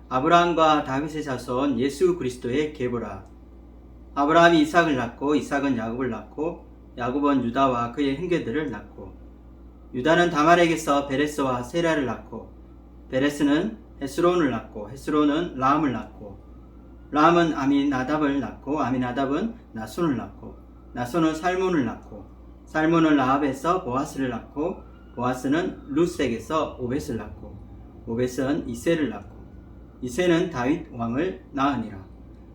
아브라함과 다윗의 자손 예수 그리스도의 계보라. 아브라함이 이삭을 낳고 이삭은 야곱을 낳고 야곱은 유다와 그의 형제들을 낳고 유다는 다말에게서 베레스와 세라를 낳고 베레스는 헤스론을 낳고 헤스론은 라함을 낳고 라함은 아미나답을 낳고 아미나답은 나손을 낳고 나손은 살몬을 낳고 살몬은 라합에서 보아스를 낳고 보아스는 룻에게서 오벳을 낳고 오벳은 이새를 낳고 이새는 다윗 왕을 낳으니라.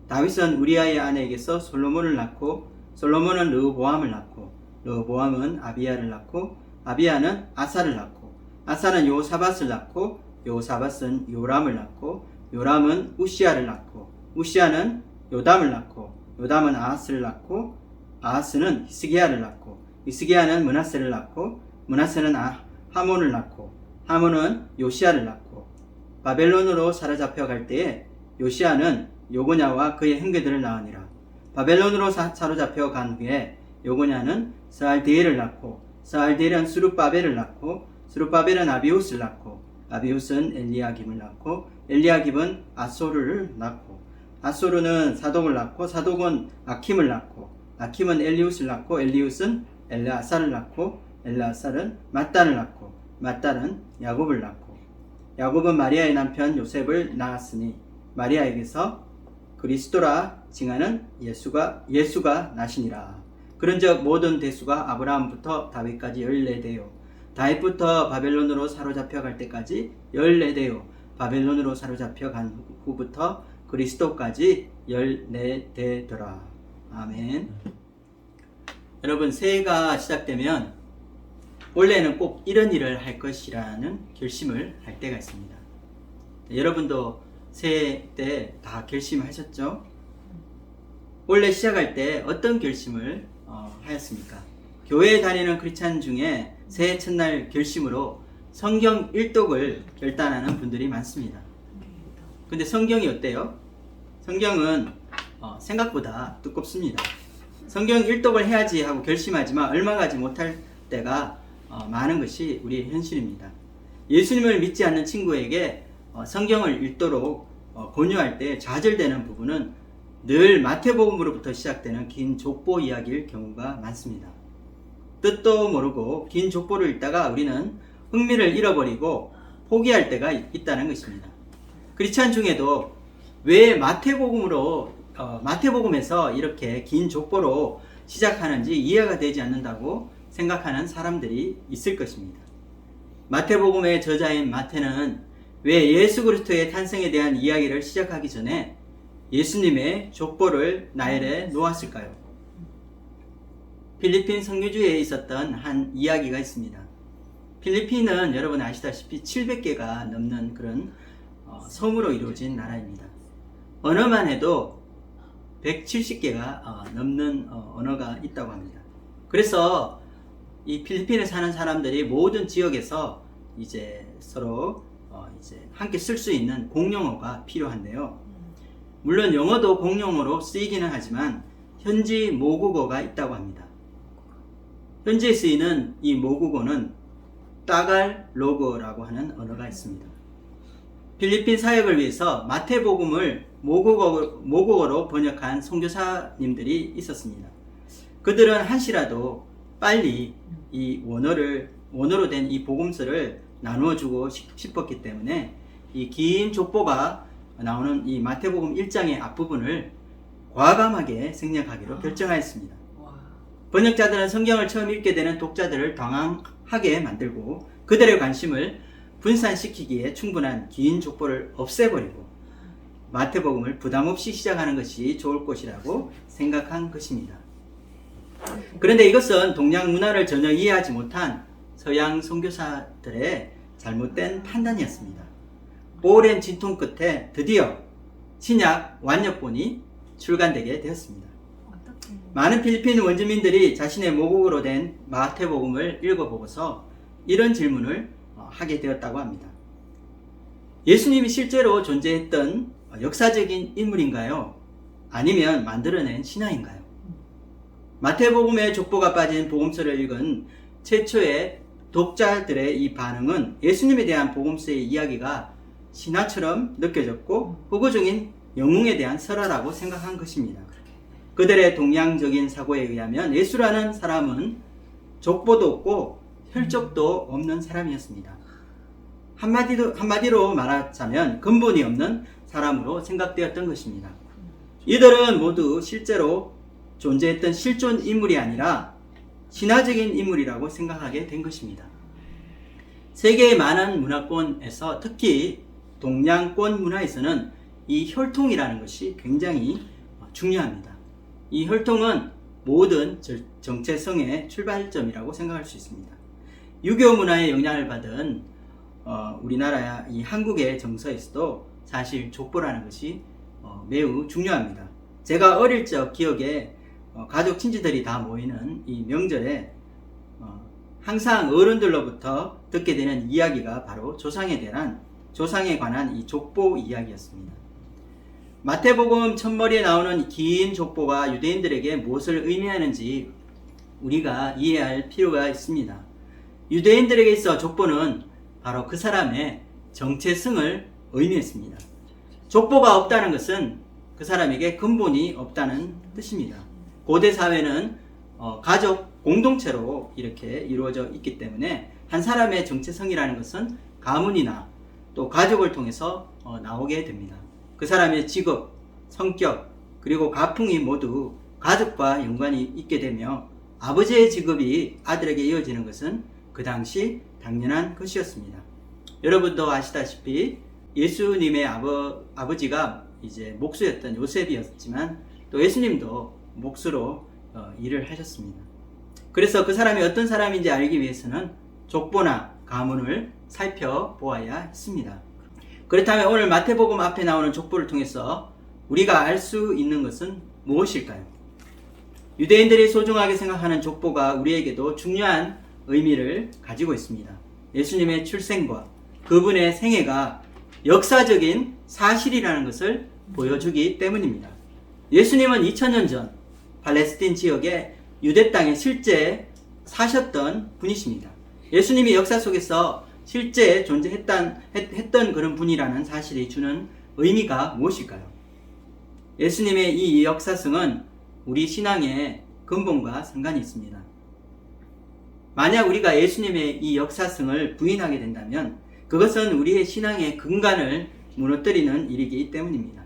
다윗은 우리아의 아내에게서 솔로몬을 낳고 솔로몬은 르호보암을 낳고 르호보암은 아비야를 낳고 아비야는 아사를 낳고 아사는 요사밧을 낳고 요사밧은 요람을 낳고 요람은 우시야를 낳고 우시야는 요담을 낳고 요담은 아하스를 낳고 아하스는 히스기야를 낳고 히스기야는 므낫세를 낳고 므낫세는 하몬을 낳고 하몬은 요시야를 낳고 바벨론으로 사로잡혀 갈 때에 요시야는 요고냐와 그의 형제들을 낳으니라. 바벨론으로 사로잡혀 간 후에 요고냐는 스알디엘을 낳고 스알디엘은 스룹바벨을 낳고 스룹바벨은 아비웃을 낳고 아비웃은 엘리야김을 낳고 엘리야김은 아소르를 낳고 아소르는 사독을 낳고 사독은 아킴을 낳고 아킴은 엘리웃을 낳고 엘리웃은 엘르아살을 낳고 엘르아살은 mat단을 낳고 mat단은 야곱을 낳고 야곱은 마리아의 남편 요셉을 낳았으니 마리아에게서 그리스도라 칭하는 예수가 나시니라. 그런즉 모든 대수가 아브라함부터 다윗까지 14대요 다윗부터 바벨론으로 사로잡혀 갈 때까지 14대요 바벨론으로 사로잡혀 간 후부터 그리스도까지 14대더라. 아멘. 여러분, 새해가 시작되면 원래는 꼭 이런 일을 할 것이라는 결심을 할 때가 있습니다. 여러분도 새해 때 다 결심하셨죠? 원래 시작할 때 어떤 결심을 하였습니까? 교회에 다니는 크리스찬 중에 새해 첫날 결심으로 성경 일독을 결단하는 분들이 많습니다. 근데 성경이 어때요? 성경은 생각보다 두껍습니다. 성경 일독을 해야지 하고 결심하지만 얼마 가지 못할 때가 많은 것이 우리의 현실입니다. 예수님을 믿지 않는 친구에게 성경을 읽도록 권유할 때 좌절되는 부분은 늘 마태복음으로부터 시작되는 긴 족보 이야기일 경우가 많습니다. 뜻도 모르고 긴 족보를 읽다가 우리는 흥미를 잃어버리고 포기할 때가 있다는 것입니다. 크리스찬 중에도 왜 마태복음에서 이렇게 긴 족보로 시작하는지 이해가 되지 않는다고 생각하는 사람들이 있을 것입니다. 마태복음의 저자인 마태는 왜 예수 그리스도의 탄생에 대한 이야기를 시작하기 전에 예수님의 족보를 나열해 놓았을까요? 필리핀 선교지에 있었던 한 이야기가 있습니다. 필리핀은 여러분 아시다시피 700개가 넘는 그런 섬으로 이루어진 나라입니다. 언어만 해도 170개가 넘는 언어가 있다고 합니다. 그래서 이 필리핀에 사는 사람들이 모든 지역에서 이제 서로 함께 쓸 수 있는 공용어가 필요한데요. 물론 영어도 공용어로 쓰이기는 하지만 현지 모국어가 있다고 합니다. 현지에 쓰이는 이 모국어는 따갈로그라고 하는 언어가 있습니다. 필리핀 사역을 위해서 마태복음을 모국어로 번역한 선교사님들이 있었습니다. 그들은 한시라도 빨리 이 원어로 된 이 복음서를 나누어 주고 싶었기 때문에 이 긴 족보가 나오는 이 마태복음 1장의 앞부분을 과감하게 생략하기로 결정하였습니다. 번역자들은 성경을 처음 읽게 되는 독자들을 당황하게 만들고 그들의 관심을 분산시키기에 충분한 긴 족보를 없애버리고 마태복음을 부담없이 시작하는 것이 좋을 것이라고 생각한 것입니다. 그런데 이것은 동양 문화를 전혀 이해하지 못한 서양 선교사들의 잘못된 판단이었습니다. 오랜 진통 끝에 드디어 신약 완역본이 출간되게 되었습니다. 많은 필리핀 원주민들이 자신의 모국어로 된 마태복음을 읽어보고서 이런 질문을 하게 되었다고 합니다. 예수님이 실제로 존재했던 역사적인 인물인가요? 아니면 만들어낸 신화인가요? 마태복음의 족보가 빠진 복음서를 읽은 최초의 독자들의 이 반응은 예수님에 대한 복음서의 이야기가 신화처럼 느껴졌고 후보 중인 영웅에 대한 설화라고 생각한 것입니다. 그들의 동양적인 사고에 의하면 예수라는 사람은 족보도 없고 혈족도 없는 사람이었습니다. 한마디로 말하자면 근본이 없는 사람으로 생각되었던 것입니다. 이들은 모두 실제로 존재했던 실존 인물이 아니라 신화적인 인물이라고 생각하게 된 것입니다. 세계의 많은 문화권에서 특히 동양권 문화에서는 이 혈통이라는 것이 굉장히 중요합니다. 이 혈통은 모든 정체성의 출발점이라고 생각할 수 있습니다. 유교 문화의 영향을 받은 우리나라 이 한국의 정서에서도 사실 족보라는 것이 매우 중요합니다. 제가 어릴 적 기억에 가족 친지들이 다 모이는 이 명절에 항상 어른들로부터 듣게 되는 이야기가 바로 조상에 관한 이 족보 이야기였습니다. 마태복음 첫머리에 나오는 긴 족보가 유대인들에게 무엇을 의미하는지 우리가 이해할 필요가 있습니다. 유대인들에게 있어 족보는 바로 그 사람의 정체성을 의미했습니다. 족보가 없다는 것은 그 사람에게 근본이 없다는 뜻입니다. 고대 사회는 가족 공동체로 이렇게 이루어져 있기 때문에 한 사람의 정체성이라는 것은 가문이나 또 가족을 통해서 나오게 됩니다. 그 사람의 직업, 성격, 그리고 가풍이 모두 가족과 연관이 있게 되며 아버지의 직업이 아들에게 이어지는 것은 그 당시 당연한 것이었습니다. 여러분도 아시다시피 예수님의 아버지가 이제 목수였던 요셉이었지만 또 예수님도 목수로 일을 하셨습니다. 그래서 그 사람이 어떤 사람인지 알기 위해서는 족보나 가문을 살펴보아야 했습니다. 그렇다면 오늘 마태복음 앞에 나오는 족보를 통해서 우리가 알 수 있는 것은 무엇일까요? 유대인들이 소중하게 생각하는 족보가 우리에게도 중요한 의미를 가지고 있습니다. 예수님의 출생과 그분의 생애가 역사적인 사실이라는 것을 보여주기 때문입니다. 예수님은 2000년 전 팔레스틴 지역의 유대 땅에 실제 사셨던 분이십니다. 예수님이 역사 속에서 실제 존재했던 그런 분이라는 사실이 주는 의미가 무엇일까요? 예수님의 이 역사성은 우리 신앙의 근본과 상관이 있습니다. 만약 우리가 예수님의 이 역사성을 부인하게 된다면 그것은 우리의 신앙의 근간을 무너뜨리는 일이기 때문입니다.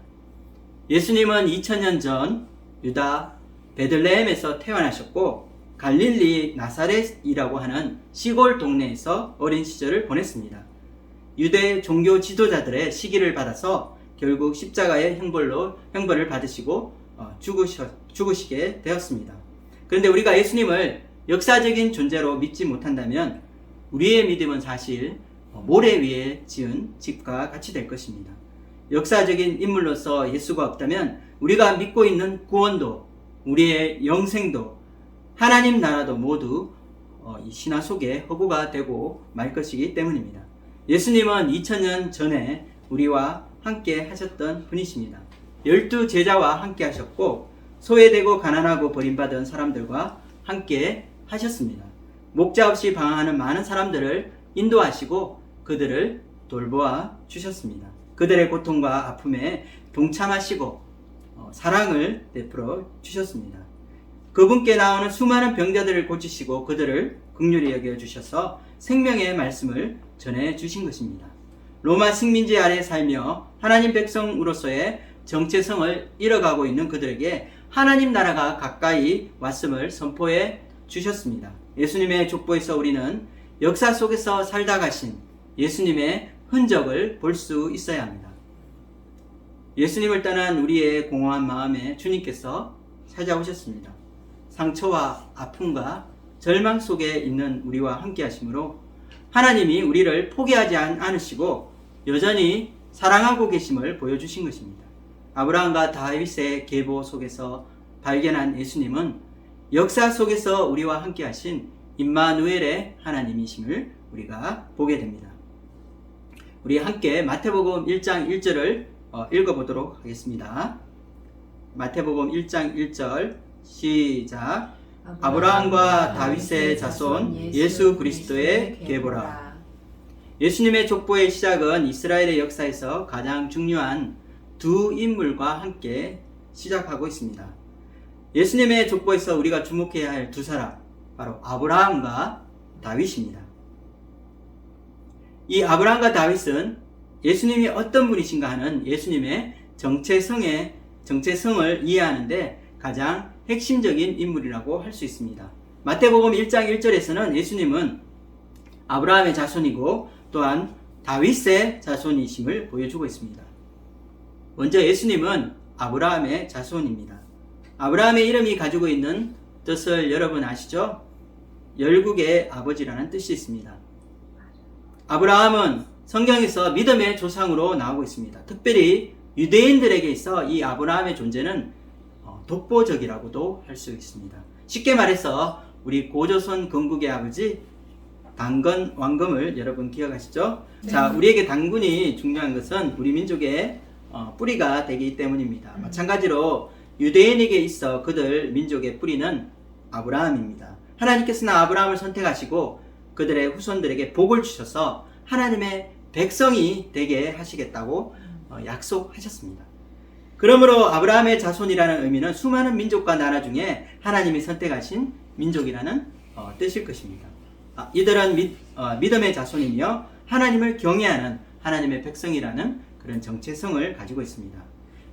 예수님은 2000년 전 유다 베들레헴에서 태어나셨고 갈릴리 나사렛이라고 하는 시골 동네에서 어린 시절을 보냈습니다. 유대 종교 지도자들의 시기를 받아서 결국 십자가의 형벌을 받으시고 죽으시게 되었습니다. 그런데 우리가 예수님을 역사적인 존재로 믿지 못한다면 우리의 믿음은 사실 모래 위에 지은 집과 같이 될 것입니다. 역사적인 인물로서 예수가 없다면 우리가 믿고 있는 구원도 우리의 영생도 하나님 나라도 모두 이 신화 속에 허구가 되고 말 것이기 때문입니다. 예수님은 2000년 전에 우리와 함께 하셨던 분이십니다. 12 제자와 함께 하셨고 소외되고 가난하고 버림받은 사람들과 함께 하셨습니다. 목자 없이 방황하는 많은 사람들을 인도하시고 그들을 돌보아 주셨습니다. 그들의 고통과 아픔에 동참하시고 사랑을 베풀어 주셨습니다. 그분께 나오는 수많은 병자들을 고치시고 그들을 긍휼히 여겨주셔서 생명의 말씀을 전해주신 것입니다. 로마 식민지 아래 살며 하나님 백성으로서의 정체성을 잃어가고 있는 그들에게 하나님 나라가 가까이 왔음을 선포해 주셨습니다. 예수님의 족보에서 우리는 역사 속에서 살다 가신 예수님의 흔적을 볼 수 있어야 합니다. 예수님을 떠난 우리의 공허한 마음에 주님께서 찾아오셨습니다. 상처와 아픔과 절망 속에 있는 우리와 함께 하심으로 하나님이 우리를 포기하지 않으시고 여전히 사랑하고 계심을 보여주신 것입니다. 아브라함과 다윗의 계보 속에서 발견한 예수님은 역사 속에서 우리와 함께 하신 임마누엘의 하나님이심을 우리가 보게 됩니다. 우리 함께 마태복음 1장 1절을 읽어보도록 하겠습니다. 마태복음 1장 1절 시작. 아브라함과 다윗의 자손 예수 그리스도의 계보라. 예수님의 족보의 시작은 이스라엘의 역사에서 가장 중요한 두 인물과 함께 시작하고 있습니다. 예수님의 족보에서 우리가 주목해야 할 두 사람, 바로 아브라함과 다윗입니다. 이 아브라함과 다윗은 예수님이 어떤 분이신가 하는 예수님의 정체성을 이해하는데 가장 핵심적인 인물이라고 할 수 있습니다. 마태복음 1장 1절에서는 예수님은 아브라함의 자손이고 또한 다윗의 자손이심을 보여주고 있습니다. 먼저 예수님은 아브라함의 자손입니다. 아브라함의 이름이 가지고 있는 뜻을 여러분 아시죠? 열국의 아버지라는 뜻이 있습니다. 아브라함은 성경에서 믿음의 조상으로 나오고 있습니다. 특별히 유대인들에게 있어 이 아브라함의 존재는 독보적이라고도 할 수 있습니다. 쉽게 말해서 우리 고조선 건국의 아버지 단건 왕검을 여러분 기억하시죠? 네. 자, 우리에게 단군이 중요한 것은 우리 민족의 뿌리가 되기 때문입니다. 마찬가지로 유대인에게 있어 그들 민족의 뿌리는 아브라함입니다. 하나님께서는 아브라함을 선택하시고 그들의 후손들에게 복을 주셔서 하나님의 백성이 되게 하시겠다고 약속하셨습니다. 그러므로 아브라함의 자손이라는 의미는 수많은 민족과 나라 중에 하나님이 선택하신 민족이라는 뜻일 것입니다. 이들은 믿음의 자손이며 하나님을 경외하는 하나님의 백성이라는 그런 정체성을 가지고 있습니다.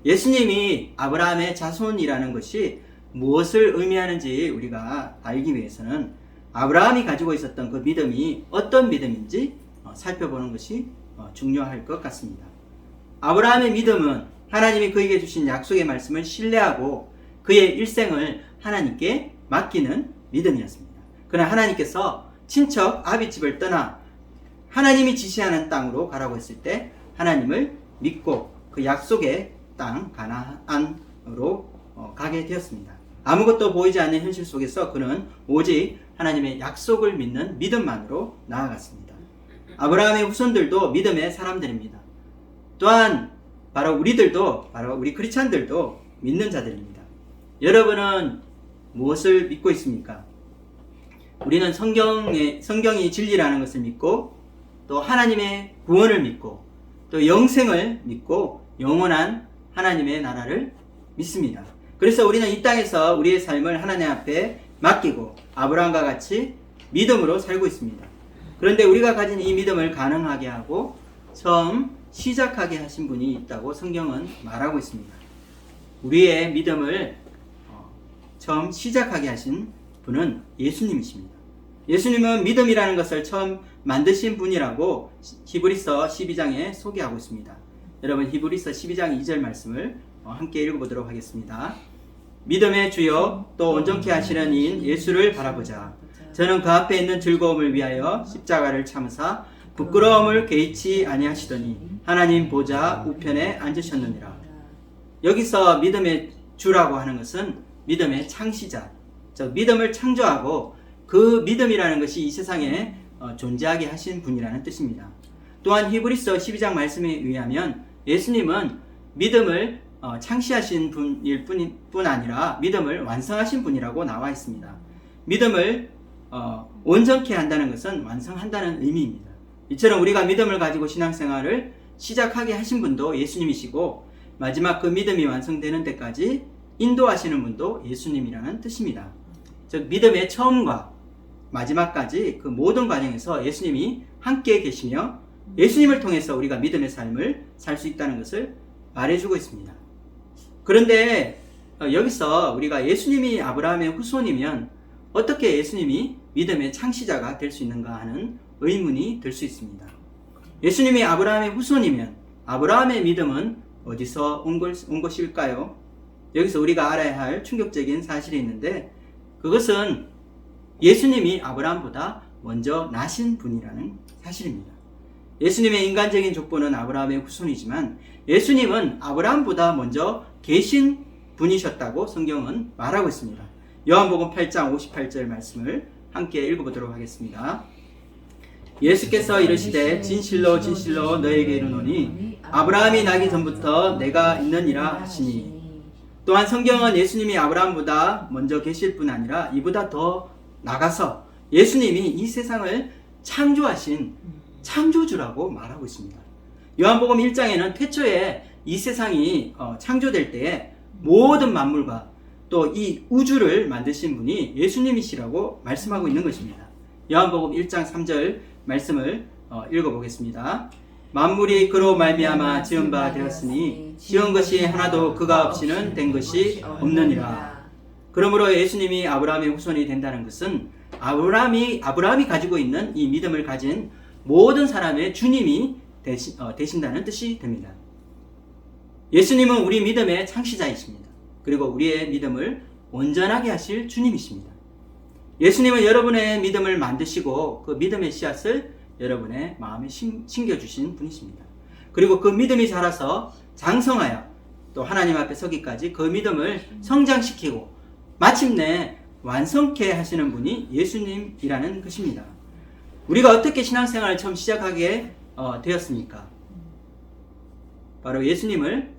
예수님이 아브라함의 자손이라는 것이 무엇을 의미하는지 우리가 알기 위해서는 아브라함이 가지고 있었던 그 믿음이 어떤 믿음인지 살펴보는 것이 중요할 것 같습니다. 아브라함의 믿음은 하나님이 그에게 주신 약속의 말씀을 신뢰하고 그의 일생을 하나님께 맡기는 믿음이었습니다. 그러나 하나님께서 친척 아비집을 떠나 하나님이 지시하는 땅으로 가라고 했을 때 하나님을 믿고 그 약속의 땅 가나안으로 가게 되었습니다. 아무것도 보이지 않는 현실 속에서 그는 오직 하나님의 약속을 믿는 믿음만으로 나아갔습니다. 아브라함의 후손들도 믿음의 사람들입니다. 또한 바로 우리들도, 바로 우리 크리스찬들도 믿는 자들입니다. 여러분은 무엇을 믿고 있습니까? 우리는 성경이 진리라는 것을 믿고 또 하나님의 구원을 믿고 또 영생을 믿고 영원한 하나님의 나라를 믿습니다. 그래서 우리는 이 땅에서 우리의 삶을 하나님 앞에 맡기고 아브라함과 같이 믿음으로 살고 있습니다. 그런데 우리가 가진 이 믿음을 가능하게 하고 처음 시작하게 하신 분이 있다고 성경은 말하고 있습니다. 우리의 믿음을 처음 시작하게 하신 분은 예수님이십니다. 예수님은 믿음이라는 것을 처음 만드신 분이라고 히브리서 12장에 소개하고 있습니다. 여러분 히브리서 12장 2절 말씀을 함께 읽어보도록 하겠습니다. 믿음의 주요 또 온전케 하시는 이인 예수를 바라보자. 저는 그 앞에 있는 즐거움을 위하여 십자가를 참으사 부끄러움을 개의치 아니하시더니 하나님 보좌 우편에 앉으셨느니라. 여기서 믿음의 주라고 하는 것은 믿음의 창시자, 즉 믿음을 창조하고 그 믿음이라는 것이 이 세상에 존재하게 하신 분이라는 뜻입니다. 또한 히브리서 12장 말씀에 의하면 예수님은 믿음을 창시하신 분일 뿐 아니라 믿음을 완성하신 분이라고 나와 있습니다. 믿음을 온전케 한다는 것은 완성한다는 의미입니다. 이처럼 우리가 믿음을 가지고 신앙생활을 시작하게 하신 분도 예수님이시고 마지막 그 믿음이 완성되는 데까지 인도하시는 분도 예수님이라는 뜻입니다. 즉 믿음의 처음과 마지막까지 그 모든 과정에서 예수님이 함께 계시며 예수님을 통해서 우리가 믿음의 삶을 살 수 있다는 것을 말해주고 있습니다. 그런데 여기서 우리가 예수님이 아브라함의 후손이면 어떻게 예수님이 믿음의 창시자가 될 수 있는가 하는 의문이 들 수 있습니다. 예수님이 아브라함의 후손이면 아브라함의 믿음은 어디서 온 것일까요? 여기서 우리가 알아야 할 충격적인 사실이 있는데 그것은 예수님이 아브라함보다 먼저 나신 분이라는 사실입니다. 예수님의 인간적인 족보는 아브라함의 후손이지만 예수님은 아브라함보다 먼저 계신 분이셨다고 성경은 말하고 있습니다. 요한복음 8장 58절 말씀을 함께 읽어보도록 하겠습니다. 예수께서 이르시되 진실로 진실로 너에게 이르노니 아브라함이 나기 전부터 내가 있느니라 하시니. 또한 성경은 예수님이 아브라함보다 먼저 계실 뿐 아니라 이보다 더 나가서 예수님이 이 세상을 창조하신 창조주라고 말하고 있습니다. 요한복음 1장에는 태초에 이 세상이 창조될 때에 모든 만물과 또 이 우주를 만드신 분이 예수님이시라고 말씀하고 있는 것입니다. 요한복음 1장 3절 말씀을 읽어보겠습니다. 만물이 그로 말미암아 지은 바 되었으니 지은 것이 하나도 그가 없이는 된 것이 없느니라. 그러므로 예수님이 아브라함의 후손이 된다는 것은 아브라함이 가지고 있는 이 믿음을 가진 모든 사람의 주님이 되신다는 뜻이 됩니다. 예수님은 우리 믿음의 창시자이십니다. 그리고 우리의 믿음을 온전하게 하실 주님이십니다. 예수님은 여러분의 믿음을 만드시고 그 믿음의 씨앗을 여러분의 마음에 심겨주신 분이십니다. 그리고 그 믿음이 자라서 장성하여 또 하나님 앞에 서기까지 그 믿음을 성장시키고 마침내 완성케 하시는 분이 예수님이라는 것입니다. 우리가 어떻게 신앙생활을 처음 시작하게 되었습니까? 바로 예수님을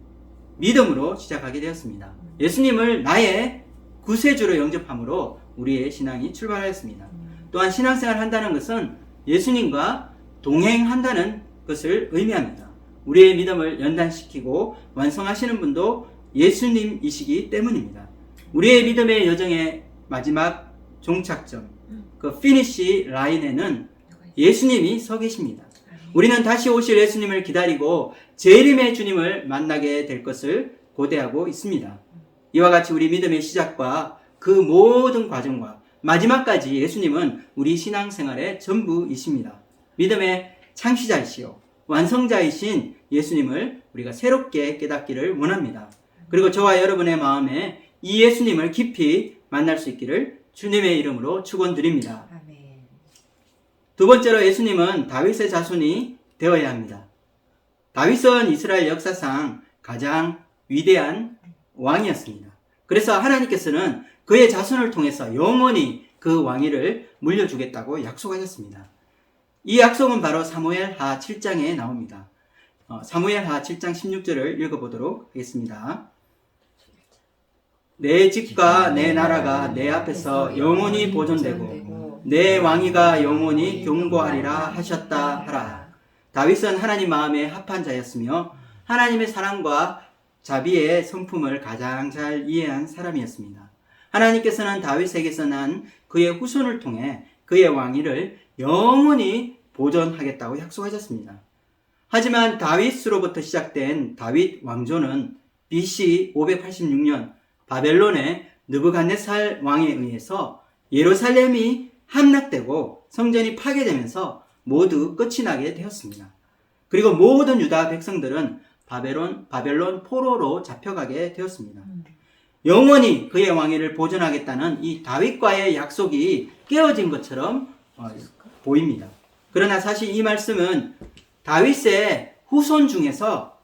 믿음으로 시작하게 되었습니다. 예수님을 나의 구세주로 영접함으로 우리의 신앙이 출발하였습니다. 또한 신앙생활을 한다는 것은 예수님과 동행한다는 것을 의미합니다. 우리의 믿음을 연단시키고 완성하시는 분도 예수님이시기 때문입니다. 우리의 믿음의 여정의 마지막 종착점, 그 피니시 라인에는 예수님이 서 계십니다. 우리는 다시 오실 예수님을 기다리고 재림의 주님을 만나게 될 것을 고대하고 있습니다. 이와 같이 우리 믿음의 시작과 그 모든 과정과 마지막까지 예수님은 우리 신앙생활의 전부이십니다. 믿음의 창시자이시요 완성자이신 예수님을 우리가 새롭게 깨닫기를 원합니다. 그리고 저와 여러분의 마음에 이 예수님을 깊이 만날 수 있기를 주님의 이름으로 축원드립니다. 두 번째로 예수님은 다윗의 자손이 되어야 합니다. 다윗은 이스라엘 역사상 가장 위대한 왕이었습니다. 그래서 하나님께서는 그의 자손을 통해서 영원히 그 왕위를 물려주겠다고 약속하셨습니다. 이 약속은 바로 사무엘하 7장에 나옵니다. 사무엘하 7장 16절을 읽어보도록 하겠습니다. 내 집과 내 나라가 내 앞에서 영원히 보존되고 내 왕위가 영원히 견고하리라 하셨다 하라. 다윗은 하나님 마음에 합한 자였으며 하나님의 사랑과 자비의 성품을 가장 잘 이해한 사람이었습니다. 하나님께서는 다윗에게서 난 그의 후손을 통해 그의 왕위를 영원히 보존하겠다고 약속하셨습니다. 하지만 다윗으로부터 시작된 다윗 왕조는 BC 586년 바벨론의 느부갓네살 왕에 의해서 예루살렘이 함락되고 성전이 파괴되면서 모두 끝이 나게 되었습니다. 그리고 모든 유다 백성들은 바벨론 포로로 잡혀가게 되었습니다. 영원히 그의 왕위를 보존하겠다는 이 다윗과의 약속이 깨어진 것처럼 보입니다. 그러나 사실 이 말씀은 다윗의 후손 중에서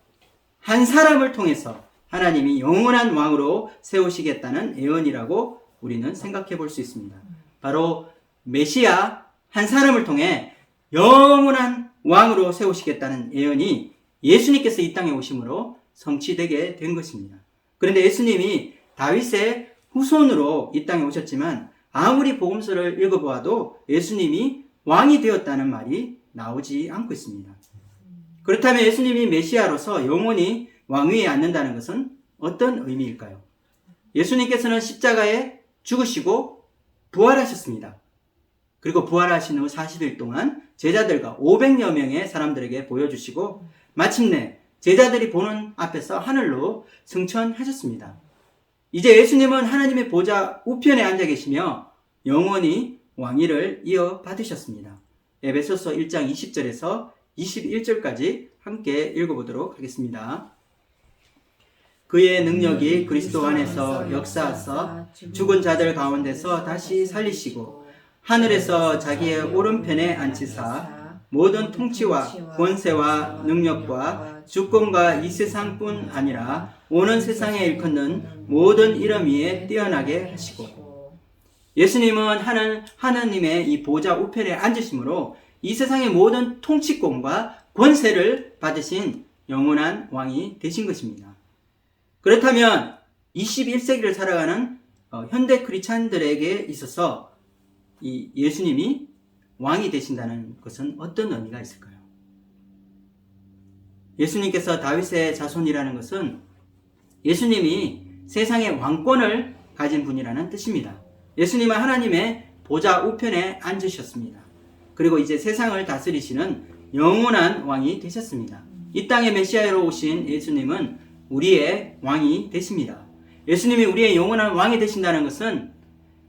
한 사람을 통해서 하나님이 영원한 왕으로 세우시겠다는 예언이라고 우리는 생각해 볼 수 있습니다. 바로 메시아 한 사람을 통해 영원한 왕으로 세우시겠다는 예언이 예수님께서 이 땅에 오심으로 성취되게 된 것입니다. 그런데 예수님이 다윗의 후손으로 이 땅에 오셨지만 아무리 복음서를 읽어보아도 예수님이 왕이 되었다는 말이 나오지 않고 있습니다. 그렇다면 예수님이 메시아로서 영원히 왕위에 앉는다는 것은 어떤 의미일까요? 예수님께서는 십자가에 죽으시고 부활하셨습니다. 그리고 부활하신 후 40일 동안 제자들과 500여 명의 사람들에게 보여주시고 마침내 제자들이 보는 앞에서 하늘로 승천하셨습니다. 이제 예수님은 하나님의 보좌 우편에 앉아 계시며 영원히 왕위를 이어받으셨습니다. 에베소서 1장 20절에서 21절까지 함께 읽어보도록 하겠습니다. 그의 능력이 그리스도 안에서 역사하사 죽은 자들 가운데서 다시 살리시고 하늘에서 자기의 오른편에 앉히사 모든 통치와 권세와 능력과 주권과 이 세상뿐 아니라 오는 세상에 일컫는 모든 이름 위에 뛰어나게 하시고 예수님은 하나님의 이 보좌 우편에 앉으심으로 이 세상의 모든 통치권과 권세를 받으신 영원한 왕이 되신 것입니다. 그렇다면 21세기를 살아가는 현대 크리스찬들에게 있어서 이 예수님이 왕이 되신다는 것은 어떤 의미가 있을까요? 예수님께서 다윗의 자손이라는 것은 예수님이 세상의 왕권을 가진 분이라는 뜻입니다. 예수님은 하나님의 보좌 우편에 앉으셨습니다. 그리고 이제 세상을 다스리시는 영원한 왕이 되셨습니다. 이 땅에 메시아로 오신 예수님은 우리의 왕이 되십니다. 예수님이 우리의 영원한 왕이 되신다는 것은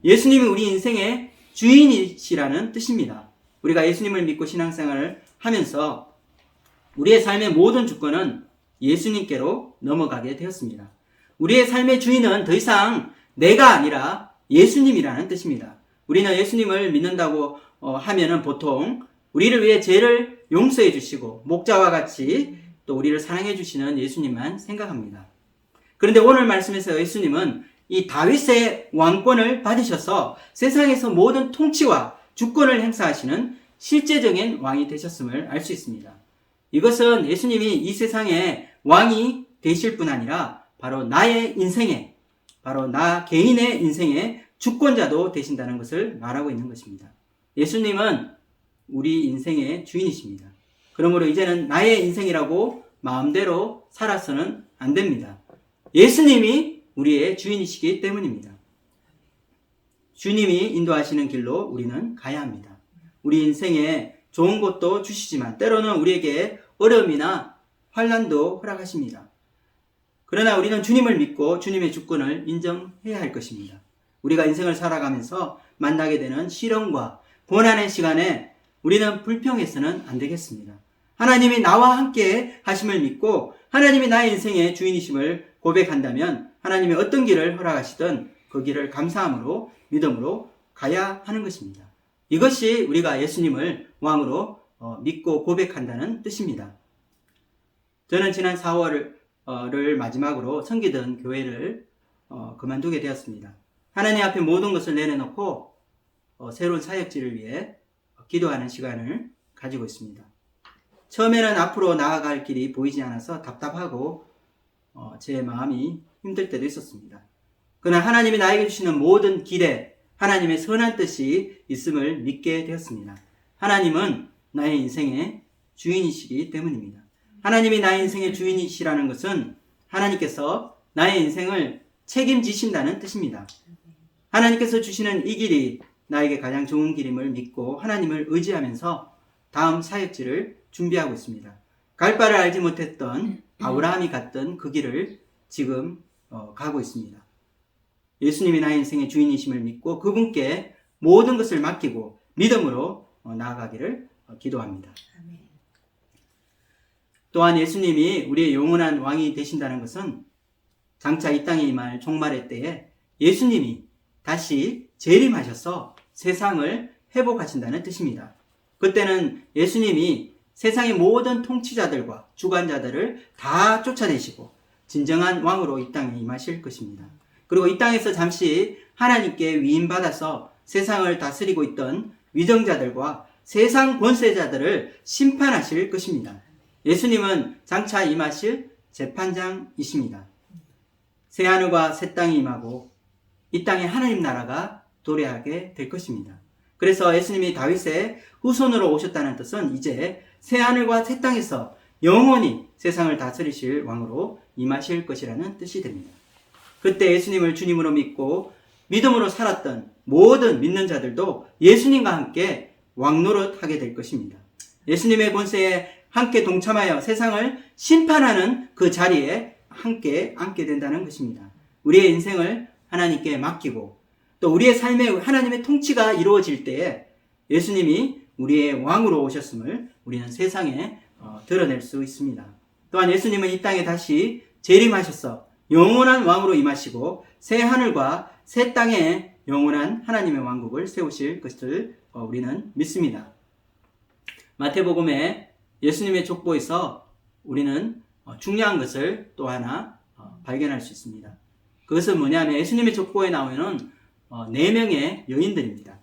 예수님이 우리 인생의 주인이시라는 뜻입니다. 우리가 예수님을 믿고 신앙생활을 하면서 우리의 삶의 모든 주권은 예수님께로 넘어가게 되었습니다. 우리의 삶의 주인은 더 이상 내가 아니라 예수님이라는 뜻입니다. 우리는 예수님을 믿는다고 하면은 보통 우리를 위해 죄를 용서해 주시고 목자와 같이 또 우리를 사랑해 주시는 예수님만 생각합니다. 그런데 오늘 말씀에서 예수님은 이 다윗의 왕권을 받으셔서 세상에서 모든 통치와 주권을 행사하시는 실제적인 왕이 되셨음을 알 수 있습니다. 이것은 예수님이 이 세상의 왕이 되실 뿐 아니라 바로 나의 인생에, 바로 나 개인의 인생의 주권자도 되신다는 것을 말하고 있는 것입니다. 예수님은 우리 인생의 주인이십니다. 그러므로 이제는 나의 인생이라고 마음대로 살아서는 안 됩니다. 예수님이 우리의 주인이시기 때문입니다. 주님이 인도하시는 길로 우리는 가야 합니다. 우리 인생에 좋은 것도 주시지만 때로는 우리에게 어려움이나 환난도 허락하십니다. 그러나 우리는 주님을 믿고 주님의 주권을 인정해야 할 것입니다. 우리가 인생을 살아가면서 만나게 되는 시련과 고난의 시간에 우리는 불평해서는 안 되겠습니다. 하나님이 나와 함께 하심을 믿고 하나님이 나의 인생의 주인이심을 고백한다면 하나님이 어떤 길을 허락하시든 그 길을 감사함으로 믿음으로 가야 하는 것입니다. 이것이 우리가 예수님을 왕으로 믿고 고백한다는 뜻입니다. 저는 지난 4월을 마지막으로 섬기던 교회를 그만두게 되었습니다. 하나님 앞에 모든 것을 내려놓고 새로운 사역지를 위해 기도하는 시간을 가지고 있습니다. 처음에는 앞으로 나아갈 길이 보이지 않아서 답답하고 제 마음이 힘들 때도 있었습니다. 그러나 하나님이 나에게 주시는 모든 길에 하나님의 선한 뜻이 있음을 믿게 되었습니다. 하나님은 나의 인생의 주인이시기 때문입니다. 하나님이 나의 인생의 주인이시라는 것은 하나님께서 나의 인생을 책임지신다는 뜻입니다. 하나님께서 주시는 이 길이 나에게 가장 좋은 길임을 믿고 하나님을 의지하면서 다음 사역지를 준비하고 있습니다. 갈 바를 알지 못했던 아브라함이 갔던 그 길을 지금 가고 있습니다. 예수님이 나의 인생의 주인이심을 믿고 그분께 모든 것을 맡기고 믿음으로 나아가기를 기도합니다. 또한 예수님이 우리의 영원한 왕이 되신다는 것은 장차 이 땅에 임할 종말의 때에 예수님이 다시 재림하셔서 세상을 회복하신다는 뜻입니다. 그때는 예수님이 세상의 모든 통치자들과 주관자들을 다 쫓아내시고 진정한 왕으로 이 땅에 임하실 것입니다. 그리고 이 땅에서 잠시 하나님께 위임받아서 세상을 다스리고 있던 위정자들과 세상 권세자들을 심판하실 것입니다. 예수님은 장차 임하실 재판장이십니다. 새하늘과 새 땅이 임하고 이 땅에 하나님 나라가 도래하게 될 것입니다. 그래서 예수님이 다윗의 후손으로 오셨다는 뜻은 이제 새하늘과 새 땅에서 영원히 세상을 다스리실 왕으로 임하실 것이라는 뜻이 됩니다. 그때 예수님을 주님으로 믿고 믿음으로 살았던 모든 믿는 자들도 예수님과 함께 왕노릇하게 될 것입니다. 예수님의 권세에 함께 동참하여 세상을 심판하는 그 자리에 함께 앉게 된다는 것입니다. 우리의 인생을 하나님께 맡기고 또 우리의 삶에 하나님의 통치가 이루어질 때에 예수님이 우리의 왕으로 오셨음을 우리는 세상에 드러낼 수 있습니다. 또한 예수님은 이 땅에 다시 재림하셔서 영원한 왕으로 임하시고 새 하늘과 새 땅에 영원한 하나님의 왕국을 세우실 것을 우리는 믿습니다. 마태복음에 예수님의 족보에서 우리는 중요한 것을 또 하나 발견할 수 있습니다. 그것은 뭐냐면 예수님의 족보에 나오는 4명의 여인들입니다.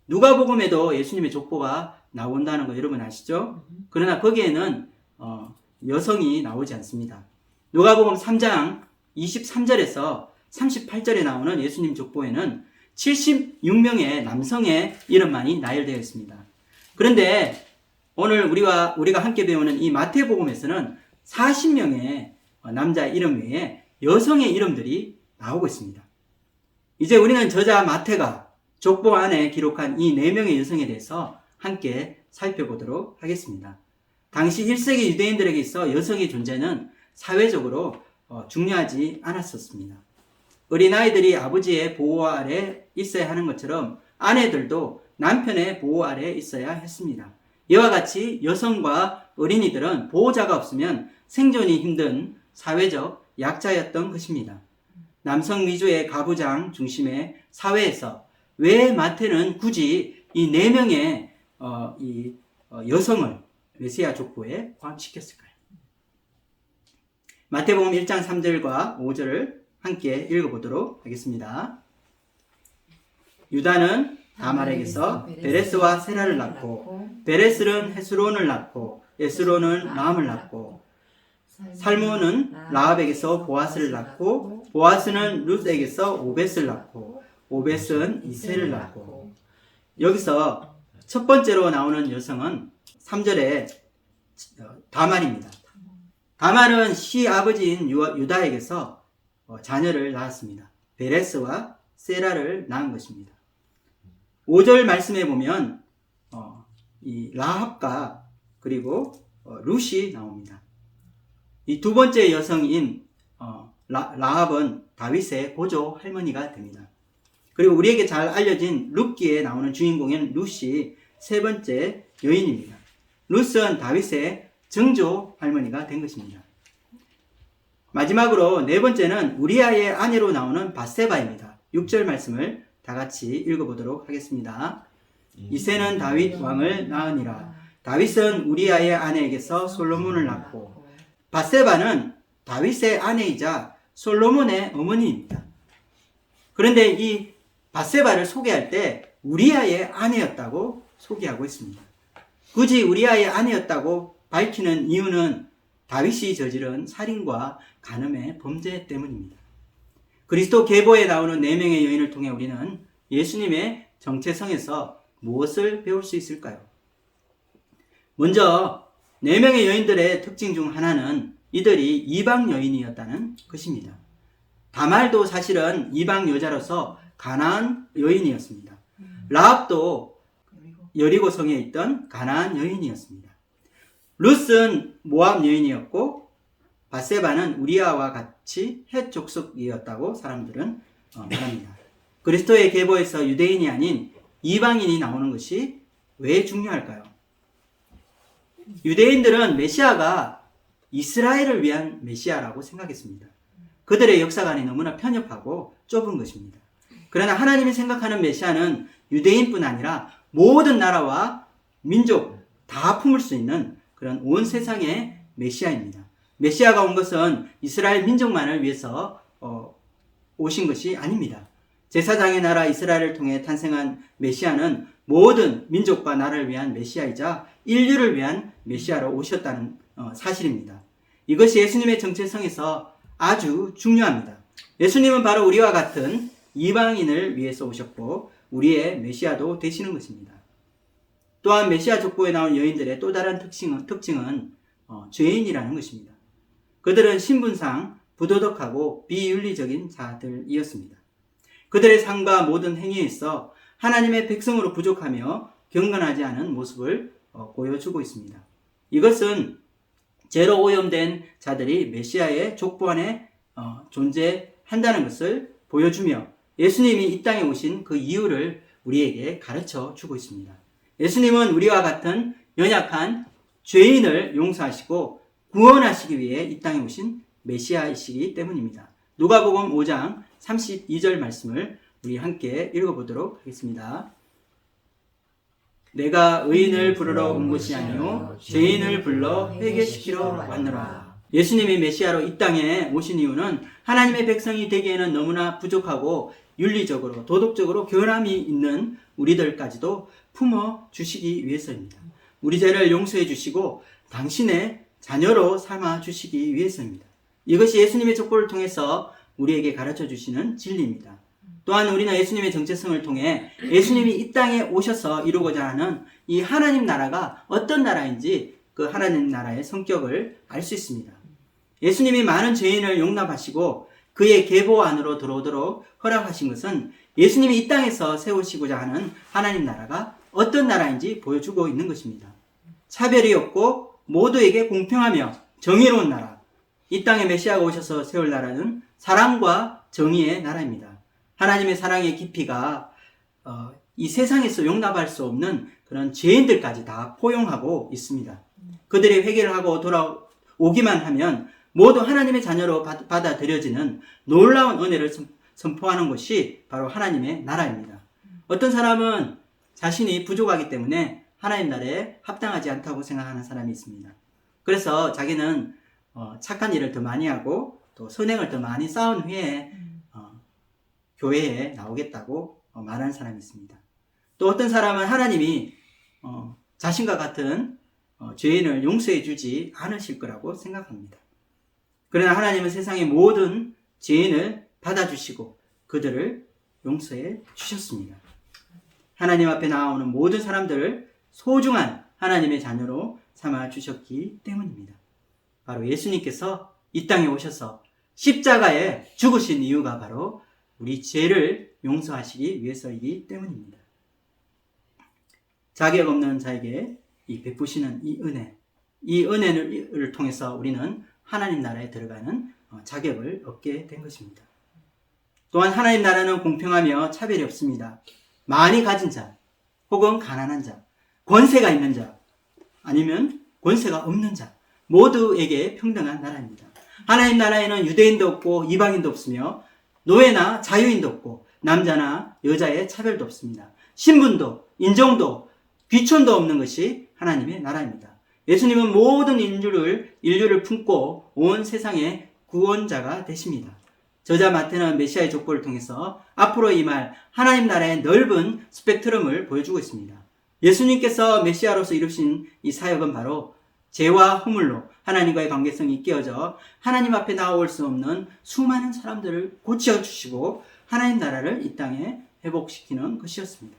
누가복음에도 예수님의 족보가 나온다는 거 여러분 아시죠? 그러나 거기에는 여성이 나오지 않습니다. 누가복음 3장 23절에서 38절에 나오는 예수님 족보에는 76명의 남성의 이름만이 나열되어 있습니다. 그런데 오늘 우리가 함께 배우는 이 마태복음에서는 40명의 남자 이름 외에 여성의 이름들이 나오고 있습니다. 이제 우리는 저자 마태가 족보 안에 기록한 이 4명의 여성에 대해서 함께 살펴보도록 하겠습니다. 당시 1세기 유대인들에게 있어 여성의 존재는 사회적으로 중요하지 않았었습니다. 어린아이들이 아버지의 보호 아래 있어야 하는 것처럼 아내들도 남편의 보호 아래 있어야 했습니다. 이와 같이 여성과 어린이들은 보호자가 없으면 생존이 힘든 사회적 약자였던 것입니다. 남성 위주의 가부장 중심의 사회에서 왜 마태는 굳이 이 4명의 여성을 메시아 족보에 포함시켰을까요? 마태복음 1장 3절과 5절을 함께 읽어보도록 하겠습니다. 유다는 다말에게서 베레스와 세라를 낳고 베레스는 헤스론을 낳고 에스론은 라함을 낳고 살몬은 라합에게서 보아스를 낳고 보아스는 룻에게서 오벳을 낳고 오벳은 이새를 낳고. 여기서 첫 번째로 나오는 여성은 3절에 다말입니다. 다말은 시아버지인 유다에게서 자녀를 낳았습니다. 베레스와 세라를 낳은 것입니다. 5절 말씀에 보면 이 라합과 그리고 룻이 나옵니다. 이 두 번째 여성인 라합은 다윗의 보조 할머니가 됩니다. 그리고 우리에게 잘 알려진 룻기에 나오는 주인공인 룻이 세 번째 여인입니다. 룻은 다윗의 정조 할머니가 된 것입니다. 마지막으로 네 번째는 우리아의 아내로 나오는 밧세바입니다. 6절 말씀을 다 같이 읽어보도록 하겠습니다. 이새는 다윗 왕을 낳으니라. 다윗은 우리아의 아내에게서 솔로몬을 낳고 밧세바는 다윗의 아내이자 솔로몬의 어머니입니다. 그런데 이 밧세바를 소개할 때 우리아의 아내였다고 소개하고 있습니다. 굳이 우리아의 아내였다고 밝히는 이유는 다윗이 저지른 살인과 간음의 범죄 때문입니다. 그리스도 계보에 나오는 4명의 여인을 통해 우리는 예수님의 정체성에서 무엇을 배울 수 있을까요? 먼저 4명의 여인들의 특징 중 하나는 이들이 이방 여인이었다는 것입니다. 다말도 사실은 이방 여자로서 가나안 여인이었습니다. 라합도 여리고성에 있던 가나안 여인이었습니다. 룻은 모압 여인이었고 밧세바는 우리아와 같이 헷 족속이었다고 사람들은 말합니다. 그리스도의 계보에서 유대인이 아닌 이방인이 나오는 것이 왜 중요할까요? 유대인들은 메시아가 이스라엘을 위한 메시아라고 생각했습니다. 그들의 역사관이 너무나 편협하고 좁은 것입니다. 그러나 하나님이 생각하는 메시아는 유대인뿐 아니라 모든 나라와 민족 다 품을 수 있는 그런 온 세상의 메시아입니다. 메시아가 온 것은 이스라엘 민족만을 위해서 오신 것이 아닙니다. 제사장의 나라 이스라엘을 통해 탄생한 메시아는 모든 민족과 나라를 위한 메시아이자 인류를 위한 메시아로 오셨다는 사실입니다. 이것이 예수님의 정체성에서 아주 중요합니다. 예수님은 바로 우리와 같은 이방인을 위해서 오셨고 우리의 메시아도 되시는 것입니다. 또한 메시아 족보에 나온 여인들의 또 다른 특징은 죄인이라는 것입니다. 그들은 신분상 부도덕하고 비윤리적인 자들이었습니다. 그들의 삶과 모든 행위에 있어 하나님의 백성으로 부족하며 경건하지 않은 모습을 보여주고 있습니다. 이것은 죄로 오염된 자들이 메시아의 족보 안에 존재한다는 것을 보여주며 예수님이 이 땅에 오신 그 이유를 우리에게 가르쳐 주고 있습니다. 예수님은 우리와 같은 연약한 죄인을 용서하시고 구원하시기 위해 이 땅에 오신 메시아이시기 때문입니다. 누가복음 5장 32절 말씀을 우리 함께 읽어보도록 하겠습니다. 내가 의인을 부르러 온 것이 아니요 죄인을 불러 회개시키러 왔노라. 예수님이 메시아로 이 땅에 오신 이유는 하나님의 백성이 되기에는 너무나 부족하고 윤리적으로 도덕적으로 결함이 있는 우리들까지도 품어주시기 위해서입니다. 우리 죄를 용서해 주시고 당신의 자녀로 삼아 주시기 위해서입니다. 이것이 예수님의 족보를 통해서 우리에게 가르쳐 주시는 진리입니다. 또한 우리는 예수님의 정체성을 통해 예수님이 이 땅에 오셔서 이루고자 하는 이 하나님 나라가 어떤 나라인지 그 하나님 나라의 성격을 알 수 있습니다. 예수님이 많은 죄인을 용납하시고 그의 계보 안으로 들어오도록 허락하신 것은 예수님이 이 땅에서 세우시고자 하는 하나님 나라가 어떤 나라인지 보여주고 있는 것입니다. 차별이 없고 모두에게 공평하며 정의로운 나라, 이 땅에 메시아가 오셔서 세울 나라는 사랑과 정의의 나라입니다. 하나님의 사랑의 깊이가 이 세상에서 용납할 수 없는 그런 죄인들까지 다 포용하고 있습니다. 그들이 회개를 하고 돌아오기만 하면 모두 하나님의 자녀로 받아들여지는 놀라운 은혜를 선포하는 것이 바로 하나님의 나라입니다. 어떤 사람은 자신이 부족하기 때문에 하나님 나라에 합당하지 않다고 생각하는 사람이 있습니다. 그래서 자기는 착한 일을 더 많이 하고 또 선행을 더 많이 쌓은 후에 교회에 나오겠다고 말하는 사람이 있습니다. 또 어떤 사람은 하나님이 자신과 같은 죄인을 용서해 주지 않으실 거라고 생각합니다. 그러나 하나님은 세상의 모든 죄인을 받아주시고 그들을 용서해 주셨습니다. 하나님 앞에 나오는 모든 사람들을 소중한 하나님의 자녀로 삼아 주셨기 때문입니다. 바로 예수님께서 이 땅에 오셔서 십자가에 죽으신 이유가 바로 우리 죄를 용서하시기 위해서이기 때문입니다. 자격 없는 자에게 이 베푸시는 이 은혜를 통해서 우리는 하나님 나라에 들어가는 자격을 얻게 된 것입니다. 또한 하나님 나라는 공평하며 차별이 없습니다. 많이 가진 자, 혹은 가난한 자, 권세가 있는 자, 아니면 권세가 없는 자, 모두에게 평등한 나라입니다. 하나님 나라에는 유대인도 없고 이방인도 없으며 노예나 자유인도 없고 남자나 여자의 차별도 없습니다. 신분도 인종도 귀천도 없는 것이 하나님의 나라입니다. 예수님은 모든 인류를 품고 온 세상의 구원자가 되십니다. 저자 마태는 메시아의 족보를 통해서 앞으로 임할 하나님 나라의 넓은 스펙트럼을 보여주고 있습니다. 예수님께서 메시아로서 이루신 이 사역은 바로 죄와 허물로 하나님과의 관계성이 깨어져 하나님 앞에 나올 수 없는 수많은 사람들을 고쳐주시고 하나님 나라를 이 땅에 회복시키는 것이었습니다.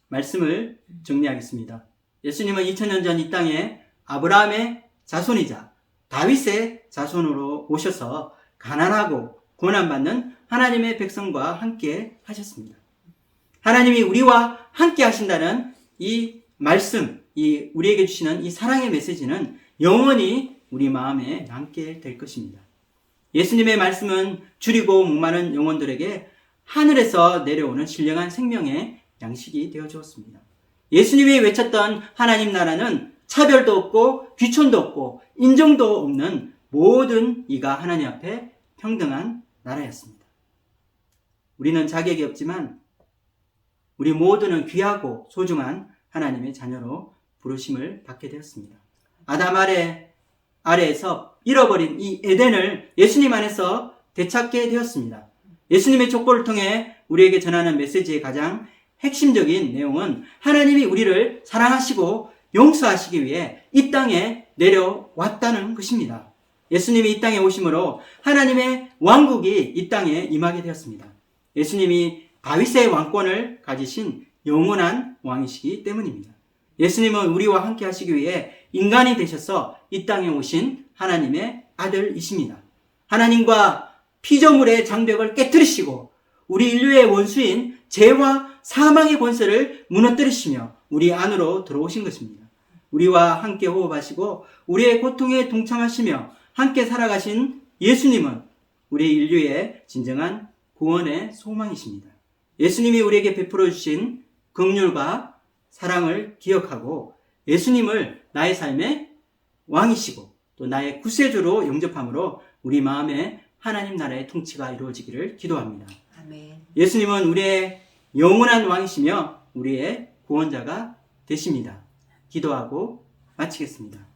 말씀을 정리하겠습니다. 예수님은 2000년 전 이 땅에 아브라함의 자손이자 다윗의 자손으로 오셔서 가난하고 고난받는 하나님의 백성과 함께 하셨습니다. 하나님이 우리와 함께 하신다는 이 말씀, 우리에게 주시는 이 사랑의 메시지는 영원히 우리 마음에 남게 될 것입니다. 예수님의 말씀은 줄이고 목마른 영혼들에게 하늘에서 내려오는 신령한 생명의 양식이 되어 주었습니다. 예수님이 외쳤던 하나님 나라는 차별도 없고 귀천도 없고 인종도 없는 모든 이가 하나님 앞에 평등한 나라였습니다. 우리는 자격이 없지만 우리 모두는 귀하고 소중한 하나님의 자녀로 부르심을 받게 되었습니다. 아담 아래에서 잃어버린 이 에덴을 예수님 안에서 되찾게 되었습니다. 예수님의 족보를 통해 우리에게 전하는 메시지의 가장 핵심적인 내용은 하나님이 우리를 사랑하시고 용서하시기 위해 이 땅에 내려왔다는 것입니다. 예수님이 이 땅에 오심으로 하나님의 왕국이 이 땅에 임하게 되었습니다. 예수님이 다윗의 왕권을 가지신 영원한 왕이시기 때문입니다. 예수님은 우리와 함께 하시기 위해 인간이 되셔서 이 땅에 오신 하나님의 아들이십니다. 하나님과 피조물의 장벽을 깨뜨리시고 우리 인류의 원수인 죄와 사망의 권세를 무너뜨리시며 우리 안으로 들어오신 것입니다. 우리와 함께 호흡하시고 우리의 고통에 동참하시며 함께 살아가신 예수님은 우리 인류의 진정한 구원의 소망이십니다. 예수님이 우리에게 베풀어 주신 긍휼과 사랑을 기억하고 예수님을 나의 삶의 왕이시고 또 나의 구세주로 영접함으로 우리 마음에 하나님 나라의 통치가 이루어지기를 기도합니다. 아멘. 예수님은 우리의 영원한 왕이시며 우리의 구원자가 되십니다. 기도하고 마치겠습니다.